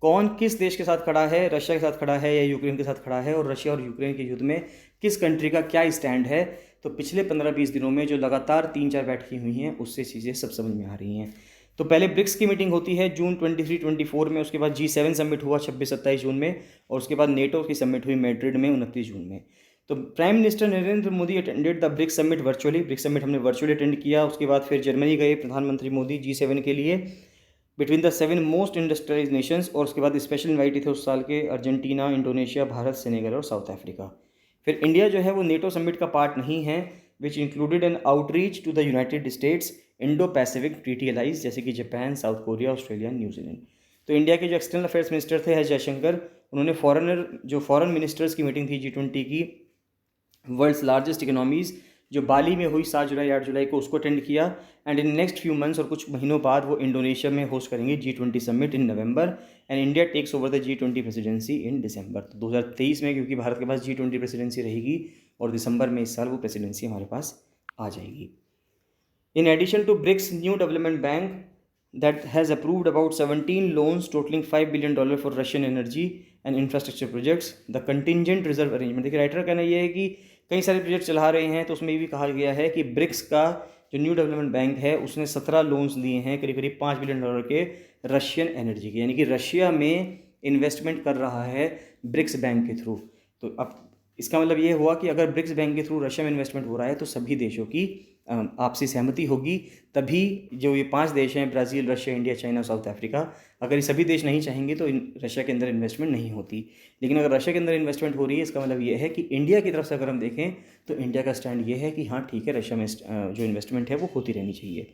कौन किस देश के साथ खड़ा है, रशिया के साथ खड़ा है या यूक्रेन के साथ खड़ा है, और रशिया और यूक्रेन के युद्ध में किस कंट्री का क्या स्टैंड है। तो पिछले 15-20 दिनों में जो लगातार 3-4 बैठकें हुई हैं उससे चीज़ें सब समझ में आ रही हैं। तो पहले ब्रिक्स की मीटिंग होती है जून 23-24 में, उसके बाद G7 समिट हुआ 26-27 जून में, और उसके बाद नेटो की समिट हुई मैड्रिड में 29 जून में। तो prime minister Narendra Modi attended the BRICS summit virtually, BRICS summit हमने वर्चुअली अटेंड किया। उसके बाद फिर जर्मनी गए प्रधानमंत्री मोदी G7 के लिए, between the 7 most industrialize nations, और उसके बाद स्पेशल इन्वाइटी थे उस साल के अर्जेंटीना, इंडोनेशिया, भारत, सेनेगल और साउथ अफ्रीका। फिर इंडिया जो है वो नेटो समिट का पार्ट नहीं है, which included an outreach to the United States, Indo Pacific treaty allies, जैसे कि Japan, South Korea, Australia, New Zealand. तो इंडिया के जो एक्सटर्नल अफेयर्स मिनिस्टर थे जयशंकर, उन्होंने फॉरेन मिनिस्टर्स की मीटिंग थी G20 की, वर्ल्ड्स लार्जेस्ट इकोनॉमीज़, जो बाली में हुई 7 जुलाई 8 जुलाई को, उसको अटेंड किया। And in next few months, और कुछ महीनों बाद, वो इंडोनेशिया में होस्ट करेंगे G20 summit in November, and India takes over the G20 presidency in December. तो 2023 में, क्योंकि भारत के पास G20 प्रेसिडेंसी रहेगी, और दिसंबर में इस साल वो प्रेसिडेंसी हमारे पास आ जाएगी। In addition to BRICS new development bank that has approved about 17 loans totaling $5 billion for Russian energy and infrastructure projects, the contingent reserve arrangement। देखिए राइटर का कहना ये है कि कई सारे प्रोजेक्ट चला रहे हैं, तो उसमें ये भी कहा गया है कि ब्रिक्स का जो न्यू डेवलपमेंट बैंक है उसने 17 लोन्स दिए हैं करीब करीब $5 बिलियन के रशियन एनर्जी के, यानी कि रशिया में इन्वेस्टमेंट कर रहा है ब्रिक्स बैंक के थ्रू। तो अब इसका मतलब ये हुआ कि अगर ब्रिक्स बैंक के थ्रू रशिया में इन्वेस्टमेंट हो रहा है तो सभी देशों की आपसी सहमति होगी, तभी जो ये 5 देश हैं, Brazil, Russia, India, China, south Africa, अगर ये सभी देश नहीं चाहेंगे तो रशिया के अंदर इन्वेस्टमेंट नहीं होती। लेकिन अगर रशिया के अंदर इन्वेस्टमेंट हो रही है, इसका मतलब ये है कि इंडिया की तरफ से अगर हम देखें तो इंडिया का स्टैंड ये है कि हाँ ठीक है, रशिया में जो इन्वेस्टमेंट है वो होती रहनी चाहिए।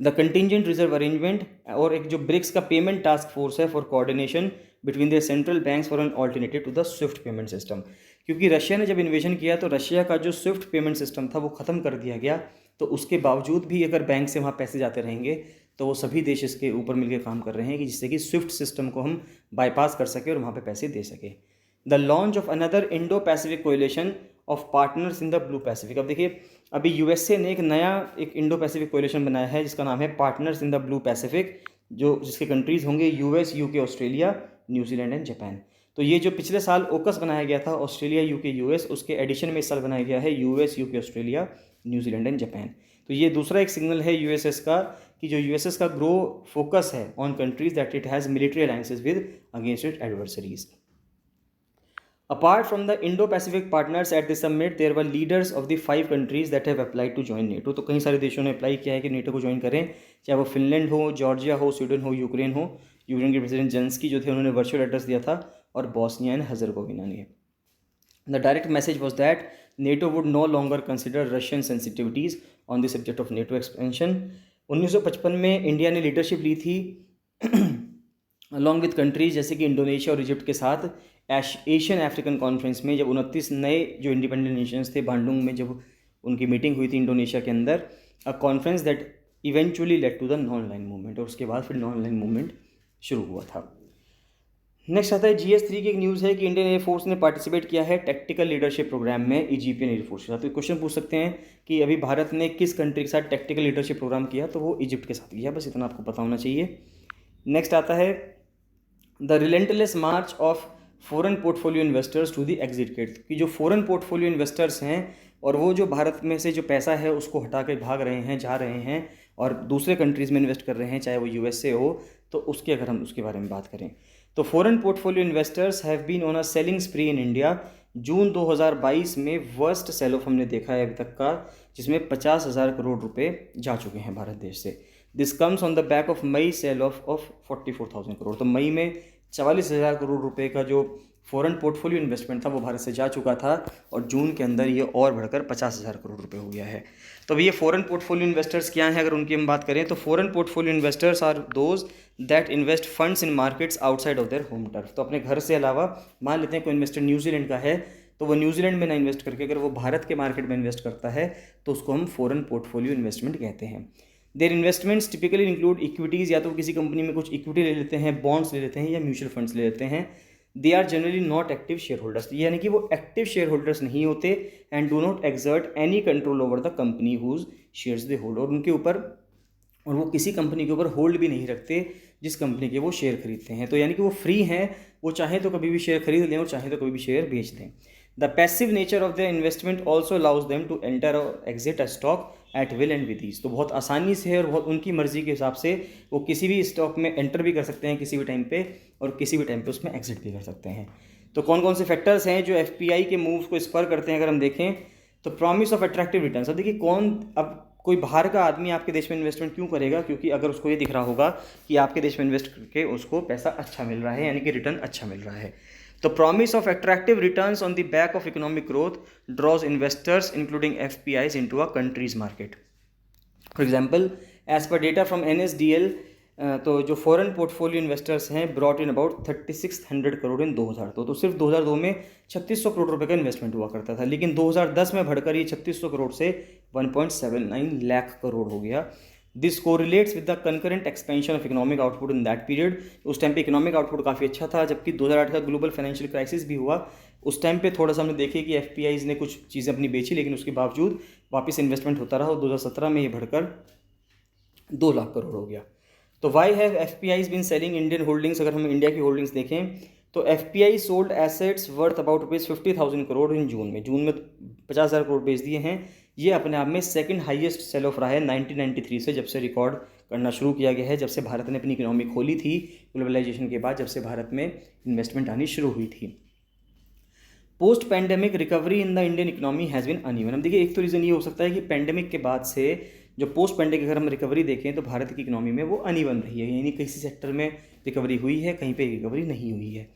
द कंटिजेंट रिजर्व अरेंजमेंट, और एक जो ब्रिक्स का पेमेंट टास्क फोर्स है for coordination between the central banks for an alternative to the SWIFT payment system, क्योंकि रशिया ने जब इन्वेजन किया तो रशिया का जो स्विफ्ट पेमेंट सिस्टम था वो ख़त्म कर दिया गया। तो उसके बावजूद भी अगर बैंक से वहाँ पैसे जाते रहेंगे तो वो सभी देश इसके ऊपर मिलकर काम कर रहे हैं कि जिससे कि स्विफ्ट सिस्टम को हम बाईपास कर सके और वहाँ पे पैसे दे सके। The launch of another Indo Pacific coalition of partners in the blue Pacific. अब देखिए, अभी यूएसए ने एक इंडो पैसिफिक कोएलिशन बनाया है जिसका नाम है partners in the blue Pacific, जिसके कंट्रीज़ होंगे US, UK, Australia, New Zealand and Japan. तो ये जो पिछले साल ओकस बनाया गया था ऑस्ट्रेलिया, यूके, यूएस, उसके एडिशन में इस साल बनाया गया है US, UK, Australia, New Zealand and Japan. तो ये दूसरा एक सिग्नल है यूएसएस का कि जो यूएसएस का ग्रो फोकस है on countries that it has military alliances with against it adversaries. Apart from the Indo-Pacific partners at the summit, there were leaders of the 5 countries that have applied to join NATO। तो कई सारे देशों ने apply किया है कि NATO को join करें, चाहे वो फिनलैंड हो, जॉर्जिया हो, स्वीडन हो, यूक्रेन हो। यूक्रेन के प्रेसिडेंट जेलेंस्की जो थे उन्होंने वर्चुअल एड्रेस दिया था, और बॉस्निया एंड हर्ज़ेगोविना ने। The direct message was that NATO would know longer consider Russian sensitivities on the subject of NATO expansion. 1955 में इंडिया ने लीडरशिप ली थी अलॉन्ग विद कंट्रीज जैसे कि इंडोनेशिया और इजिप्ट के साथ एशियन अफ्रीकन कॉन्फ्रेंस में, जब 29 नए जो इंडिपेंडेंट नेशंस थे बांडुंग में जब उनकी मीटिंग हुई थी इंडोनेशिया के अंदर, a conference that eventually led to the non aligned movement. और उसके बाद फिर नॉन लाइन मूवमेंट शुरू हुआ था। नेक्स्ट आता है GS3 की एक न्यूज़ है कि इंडियन एयरफोर्स ने पार्टिसिपेट किया है टेक्टिकल लीडरशिप प्रोग्राम में इजिप्टियन एयरफोर्स के साथ। तो क्वेश्चन पूछ सकते हैं कि अभी भारत ने किस कंट्री के साथ टेक्टिकल लीडरशिप प्रोग्राम किया, तो वो इजिप्ट के साथ किया। बस इतना आपको पता होना चाहिए। नेक्स्ट आता है the relentless march of foreign portfolio investors to the exit gate. कि जो फॉरेन पोर्टफोलियो इन्वेस्टर्स हैं और वो जो भारत में से जो पैसा है उसको हटा के भाग रहे हैं, जा रहे हैं और दूसरे कंट्रीज़ में इन्वेस्ट कर रहे हैं, चाहे वो यूएसए हो, तो उसके अगर हम उसके बारे में बात करें तो foreign portfolio investors have been on a selling spree in India. जून 2022 में वर्स्ट सेल ऑफ हमने देखा है अभी तक का, जिसमें 50,000 करोड़ रुपए जा चुके हैं भारत देश से। This comes on the back of May sell off 44,000 crore. तो मई में 44,000 करोड़ रुपए का जो फॉरेन पोर्टफोलियो इन्वेस्टमेंट था वो भारत से जा चुका था, और जून के अंदर ये और बढ़कर 50,000 करोड़ रुपए हो गया है। तो ये फॉरेन पोर्टफोलियो इन्वेस्टर्स क्या हैं, अगर उनकी हम बात करें तो foreign portfolio investors are those that invest funds in markets outside of their home turf. तो अपने घर से अलावा, मान लेते हैं कोई इन्वेस्टर न्यूजीलैंड का है, तो वो न्यूजीलैंड में ना इन्वेस्ट करके अगर वो भारत के मार्केट में इन्वेस्ट करता है तो उसको हम फॉरेन पोर्टफोलियो इन्वेस्टमेंट कहते हैं। Their investments typically include equities, या तो किसी कंपनी में कुछ इक्विटी ले लेते हैं, बॉन्ड्स ले लेते हैं, या म्यूचुअल फंड्स ले लेते हैं। They are generally not active share holders, यानी कि वो एक्टिव शेयर होल्डर्स नहीं होते, and do not exert any control over the company whose shares they hold. और उनके ऊपर, और वो किसी कंपनी के ऊपर होल्ड भी नहीं रखते जिस कंपनी के वो शेयर खरीदते हैं। तो यानी कि वो फ्री हैं, वो चाहे तो कभी भी शेयर खरीद लें और चाहे तो कभी भी शेयर बेच दें। The passive nature of the investment also allows them to enter और exit a stock at will and with ease. तो बहुत आसानी से और बहुत उनकी मर्जी के हिसाब से वो किसी भी स्टॉक में एंटर भी कर सकते हैं किसी भी टाइम पे, और किसी भी टाइम पे उसमें एग्जिट भी कर सकते हैं। तो कौन कौन से फैक्टर्स हैं जो FPI के मूव्स को स्पर करते हैं, अगर हम देखें तो प्रॉमिस ऑफ अट्रैक्टिव रिटर्न्स। अब देखिए, अब कोई बाहर का आदमी आपके देश में इन्वेस्टमेंट क्यों करेगा, क्योंकि अगर उसको ये दिख रहा होगा कि आपके देश में इन्वेस्ट करके उसको पैसा अच्छा मिल रहा है, यानी कि रिटर्न अच्छा मिल रहा है। तो promise of attractive returns on the back of economic growth draws investors including FPIs into a country's market. For example, as per data from NSDL, तो जो फॉरेन पोर्टफोलियो इन्वेस्टर्स हैं brought in about 3600 crore in 2002। तो सिर्फ 2002 में 3600 करोड़ रुपए का investment हुआ करता था, लेकिन 2010 में बढ़कर ये 3600 करोड़ से 1.79 लाख करोड़ हो गया। This correlates with the concurrent expansion of economic output in that period. उस टाइम पे इकोनॉमिक आउटपुट काफ़ी अच्छा था, जबकि 2008 का ग्लोबल फाइनेंशियल क्राइसिस भी हुआ। उस टाइम पे थोड़ा सा हमने देखे कि FPIs ने कुछ चीज़ें अपनी बेची, लेकिन उसके बावजूद वापस इन्वेस्टमेंट होता रहा, और 2017 में ये बढ़कर 2 लाख करोड़ हो गया। तो why have FPIs been selling Indian holdings. अगर हम इंडिया की होल्डिंग्स देखें तो FPI sold assets worth about ₹50,000 crore in June में 50,000 करोड़ बेच दिए हैं। ये अपने आप में सेकंड हाईएस्ट सेल ऑफ रहा है 1993 से, जब से रिकॉर्ड करना शुरू किया गया है, जब से भारत ने अपनी इकोनॉमी खोली थी ग्लोबलाइजेशन के बाद, जब से भारत में इन्वेस्टमेंट आनी शुरू हुई थी। Post pandemic recovery in the Indian economy has been uneven. अब देखिए, एक तो रीज़न ये हो सकता है कि पैंडेमिक के बाद से जो पोस्ट पैंडेमिक अगर हम रिकवरी देखें तो भारत की इकोनॉमी में वो अनइवन रही है, यानी किसी सेक्टर में रिकवरी हुई है, कहीं पे रिकवरी नहीं हुई है।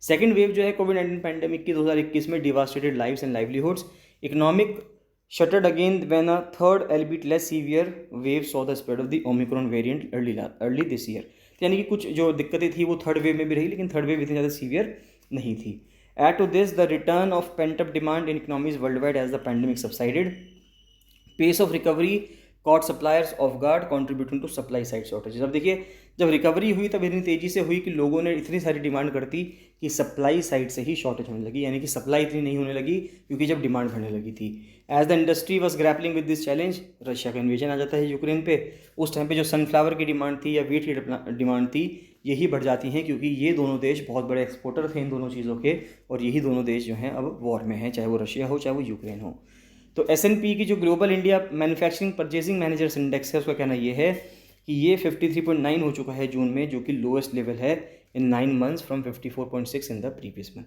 सेकेंड वेव जो है कोविड-19 पैंडेमिक की 2021 में devastated lives and livelihoods. Economic shattered again when a third Elbit less severe wave saw the spread of the Omicron variant early this year. यानी कि कुछ जो दिक्कतें थी वो थर्ड वेव में भी रही, लेकिन थर्ड वेव इतनी ज़्यादा सीवियर नहीं थी। Add to this the return of pent-up demand in economies worldwide as the pandemic subsided. Pace of recovery caught suppliers off guard, contributing to supply side shortages. अब देखिए, जब रिकवरी हुई तब इतनी तेज़ी से हुई कि लोगों ने इतनी सारी डिमांड कर दी कि सप्लाई साइड से ही शॉर्टेज होने लगी, यानी कि सप्लाई इतनी नहीं होने लगी क्योंकि जब डिमांड बढ़ने लगी थी. As the industry was grappling with this challenge, Russia का इन्वेजन आ जाता है यूक्रेन पे. उस टाइम पे जो सनफ्लावर की डिमांड थी या वीट की डिमांड थी, यही बढ़ जाती हैं क्योंकि ये दोनों देश बहुत बड़े एक्सपोर्टर थे इन दोनों चीज़ों के, और यही दोनों देश जो हैं अब वॉर में हैं, चाहे वो रशिया हो चाहे वो यूक्रेन हो. तो S&P की जो global India manufacturing purchasing managers index है, उसका कहना ये है कि ये 53.9 हो चुका है जून में, जो कि लोएस्ट लेवल है इन 9 months from 54.6 in the previous month.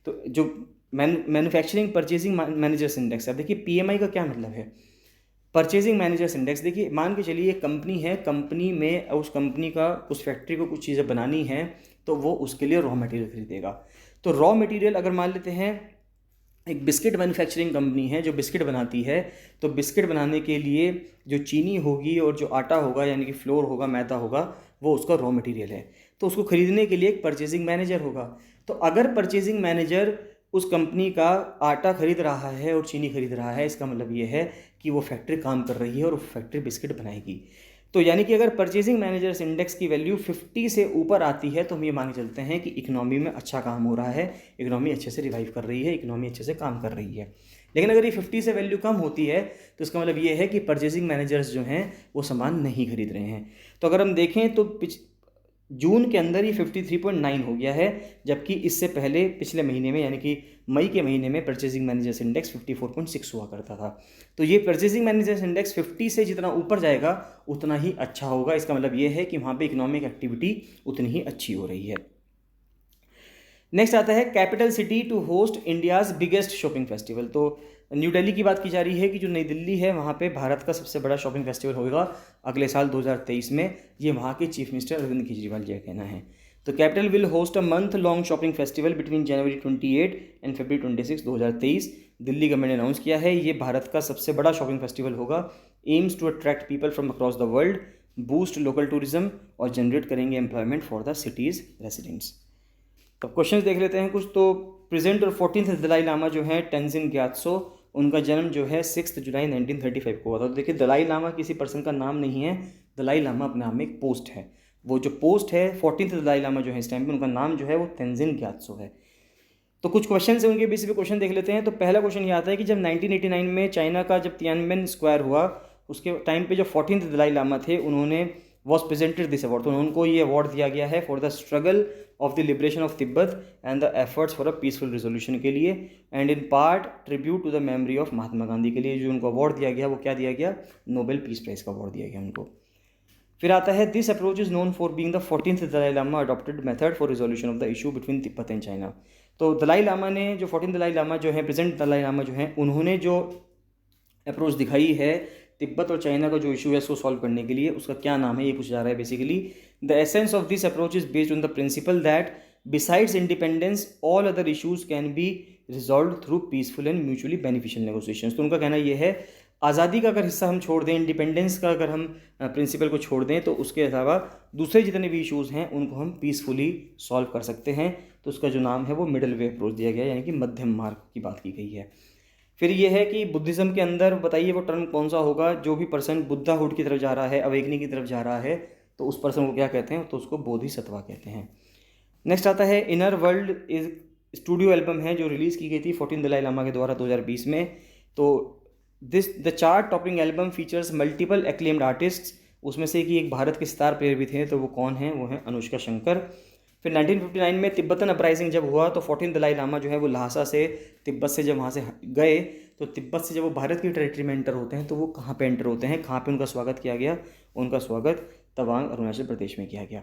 तो जो मैन्युफैक्चरिंग परचेजिंग मैनेजर्स इंडेक्स है, अब देखिए PMI का क्या मतलब है. परचेजिंग मैनेजर्स इंडेक्स, देखिए मान के चलिए एक कंपनी है, कंपनी में उस कंपनी का उस फैक्ट्री को कुछ चीज़ें बनानी हैं तो वो उसके लिए रॉ मटेरियल खरीदेगा. तो रॉ मटेरियल अगर मान लेते हैं एक बिस्किट मैन्युफैक्चरिंग कंपनी है जो बिस्किट बनाती है, तो बिस्किट बनाने के लिए जो चीनी होगी और जो आटा होगा यानी कि फ्लोर होगा, मैदा होगा, वो उसका रॉ मटेरियल है. तो उसको खरीदने के लिए एक परचेजिंग मैनेजर होगा. तो अगर परचेजिंग मैनेजर उस कंपनी का आटा खरीद रहा है और चीनी खरीद रहा है, इसका मतलब ये है कि वो फैक्ट्री काम कर रही है और वो फैक्ट्री बिस्किट बनाएगी. तो यानी कि अगर परचेजिंग मैनेजर्स इंडेक्स की वैल्यू 50 से ऊपर आती है तो हम ये मान के चलते हैं कि इकोनॉमी में अच्छा काम हो रहा है, इकोनॉमी अच्छे से रिवाइव कर रही है, इकोनॉमी अच्छे से काम कर रही है. लेकिन अगर ये 50 से वैल्यू कम होती है तो इसका मतलब ये है कि परचेजिंग मैनेजर्स जो हैं वो सामान नहीं खरीद रहे हैं. तो अगर हम देखें तो जून के अंदर ही 53.9 हो गया है, जबकि इससे पहले पिछले महीने में यानी कि मई के महीने में परचेजिंग मैनेजर्स इंडेक्स 54.6 हुआ करता था. तो ये परचेजिंग मैनेजर्स इंडेक्स 50 से जितना ऊपर जाएगा उतना ही अच्छा होगा. इसका मतलब ये है कि वहाँ पे इकोनॉमिक एक्टिविटी उतनी ही अच्छी हो रही है. नेक्स्ट आता है capital city to host India's biggest shopping festival. तो न्यू दिल्ली की बात की जा रही है कि जो नई दिल्ली है वहाँ पे भारत का सबसे बड़ा शॉपिंग फेस्टिवल होगा अगले साल 2023 में. ये वहाँ के चीफ मिनिस्टर अरविंद केजरीवाल जी का कहना है. तो capital will host a month long shopping festival between January 28 and February 26, 2023. Delhi government ने अनाउंस किया है ये भारत का सबसे बड़ा शॉपिंग फेस्टिवल होगा. Aims to attract people from across the world, boost local tourism और जनरेट करेंगे employment for the city's residents. तो क्वेश्चंस देख लेते हैं कुछ. तो प्रेजेंट और 14th दलाई लामा जो है टेंजिन ग्यात्सो, उनका जन्म जो है 6 जुलाई 1935 को हुआ था. तो देखिए दलाई लामा किसी पर्सन का नाम नहीं है, दलाई लामा अपने आप में एक पोस्ट है. वो जो पोस्ट है 14th दलाई लामा जो है इस टाइम पे, उनका नाम जो है वो तेंजिन ग्यात्सो है. तो कुछ क्वेश्चन है उनके बेसिस पे क्वेश्चन देख लेते हैं. तो पहला क्वेश्चन ये आता है कि जब 1989 में चाइना का जब तियानमेन स्क्वायर हुआ उसके टाइम पे जो 14th दलाई लामा थे उन्होंने वॉज प्रेजेंटेड दिस अवार्ड. तो उनको ये अवार्ड दिया गया है for the struggle of the liberation of Tibet and the efforts for a peaceful resolution के लिए, and in part tribute to the memory of Mahatma Gandhi के लिए. जो उनको अवार्ड दिया गया वो क्या दिया गया, नोबेल पीस प्राइज का अवार्ड दिया गया उनको. फिर आता है this approach is known for being the 14th Dalai Lama adopted method for resolution of the issue between Tibet and China. तो दलाई लामा ने जो 14th दलाई लामा जो है, प्रेजेंट दलाई लामा जो है, उन्होंने जो अप्रोच दिखाई है तिब्बत और चाइना का जो इशू है उसको सॉल्व करने के लिए, उसका क्या नाम है ये पूछा जा रहा है basically. The essence of this approach is based on the principal that besides independence all other issues can be resolve through peaceful and mutually beneficial negotiations. तो उनका कहना ये है आज़ादी का अगर हिस्सा हम छोड़ दें, इंडिपेंडेंस का अगर हम प्रिंसिपल को छोड़ दें, तो उसके अलावा दूसरे जितने भी इशूज़ हैं उनको हम पीसफुली सॉल्व कर सकते हैं. तो उसका जो नाम है वो मिडल वे अप्रोच दिया गया है, यानी कि मध्यम मार्ग की बात की गई है. फिर ये है कि बुद्धिज़्म के अंदर बताइए वो टर्म कौन सा होगा, जो भी पर्सन बुद्धाहुड की तरफ जा रहा है, अवेकनिंग की तरफ जा रहा है, तो उस पर्सन को क्या कहते हैं, तो उसको बोधिसत्वा कहते हैं. नेक्स्ट आता है inner world is studio album है जो रिलीज़ की गई थी 14th दलाई लामा के द्वारा 2020 में. तो the chart topping album features multiple acclaimed artists. उसमें से कि एक भारत के स्टार प्लेयर भी थे, तो वो कौन हैं, वो हैं अनुष्का शंकर. फिर 1959 में तिब्बतन अपराइजिंग जब हुआ तो 14th दलाई लामा जो है वो लहासा से तिब्बत से जब वहाँ से गए, तो तिब्बत से जब वो भारत की टेरिटरी में एंटर होते हैं तो वो कहाँ पे एंटर होते हैं, कहाँ पे उनका स्वागत किया गया, उनका स्वागत तवांग अरुणाचल प्रदेश में किया गया.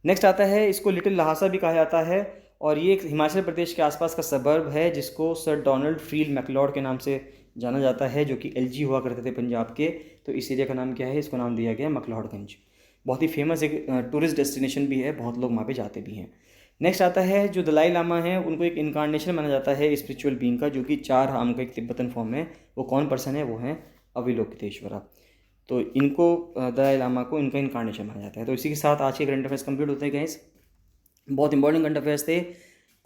नेक्स्ट आता है, इसको लिटिल लहासा भी कहा जाता है, और ये एक हिमाचल प्रदेश के आसपास का सबर्ब है जिसको सर डोनाल्ड फ्रील मैकलॉड के नाम से जाना जाता है, जो कि LG हुआ करते थे पंजाब के. तो इस एरिया का नाम क्या है, इसको नाम दिया गया मैकलॉडगंज. बहुत ही फेमस एक टूरिस्ट डेस्टिनेशन भी है, बहुत लोग वहाँ पे जाते भी हैं. नेक्स्ट आता है जो दलाई लामा है उनको एक इनकारनेशन माना जाता है स्पिरिचुअल बीइंग का, जो कि 4 आम का एक तिब्बतन फॉर्म है. वो कौन पर्सन है, वो हैं अविलोकितेश्वरा. तो इनको दलाई लामा को इनका इनकारनेशन माना जाता है. तो इसी के साथ आज के करंट अफेयर्स कंप्लीट होते हैं गाइस. बहुत इंपॉर्टेंट करंट अफेयर्स थे.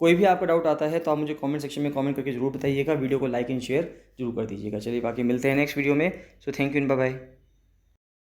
कोई भी आपका डाउट आता है तो आप मुझे कमेंट सेक्शन में कमेंट करके जरूर बताइएगा, वीडियो को लाइक एंड शेयर जरूर कर दीजिएगा। चलिए बाकी मिलते हैं नेक्स्ट वीडियो में। So thank you and bye bye.